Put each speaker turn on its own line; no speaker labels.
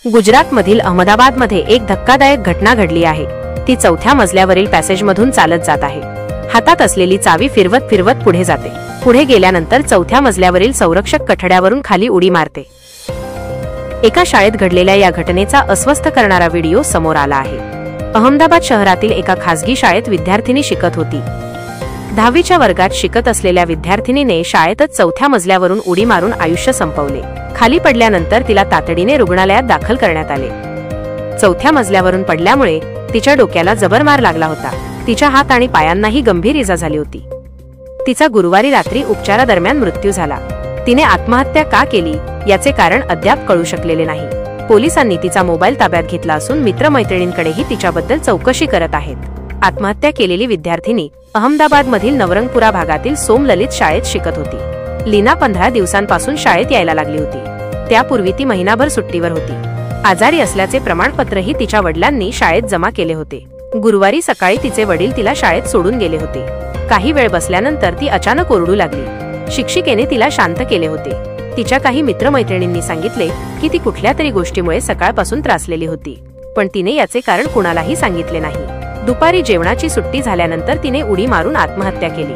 गुजरातमधील अहमदाबादमध्ये एक धक्कादायक घटना घडली आहे। ती 4थ्या मजल्यावरील पॅसेजमधून चालत जात आहे। हातात असलेली चावी फिरवत फिरवत पुढे जाते। पुढे गेल्यानंतर 4थ्या मजल्यावरील संरक्षक कठड्यावरून खाली उडी मारते। एका शाळेत घडलेल्या या घटनेचा अस्वस्थ करणारा व्हिडिओ समोर आला आहे। अहमदाबाद शहरातील एका खासगी शाळेत विद्यार्थिनी शिकत होती। 10वीच्या वर्गात शिकत असलेल्या विद्यार्थिनीने शाळेतच 4थ्या मजल्यावरून उडी मारून आयुष्य संपवले। खाली पडल्यानंतर तिला तातडीने रुग्णालयात दाखल करण्यात आले। 4थ्या मजल्यावरून पडल्यामुळे तिच्या डोक्याला जबर मार लागला होता। तिच्या हात आणि पायांनाही गंभीर इजा झाली होती। तिचा गुरुवारी रात्री उपचारादरम्यान मृत्यू झाला। तिने आत्महत्या का केली याचे कारण अद्याप कळू शकलेले नाही। पोलिसांनी तिचा मोबाईल ताब्यात घेतला असून मित्रमैत्रिणींकडेही तिच्याबद्दल चौकशी करत आहेत। आत्महत्या केलेली विद्यार्थिनी अहमदाबादमधील नवरंगपुरा भागातील सोमललित शाळेत शिकत होती। लीना 15 दिवसांपासून शाळेत यायला लागली होती। त्यापूर्वी ती महिनाभर सुट्टीवर होती। आजारी असल्याचे प्रमाणपत्रही तिच्या वडिलांनी शाळेत जमा केले होते। गुरुवारी सकाळी तिचे वडील तिला शाळेत सोडून गेले होते। काही वेळ बसल्यानंतर ती अचानक ओरडू लागली। शिक्षिकेने तिला शांत केले होते। तिच्या काही मित्रमैत्रिणींनी सांगितले की ती कुठल्या तरी गोष्टीमुळे सकाळपासून त्रासलेली होती, पण तिने याचे कारण कुणालाही सांगितले नाही। दुपारी जेवणाची सुट्टी झाल्यानंतर तिने उडी मारून आत्महत्या केली।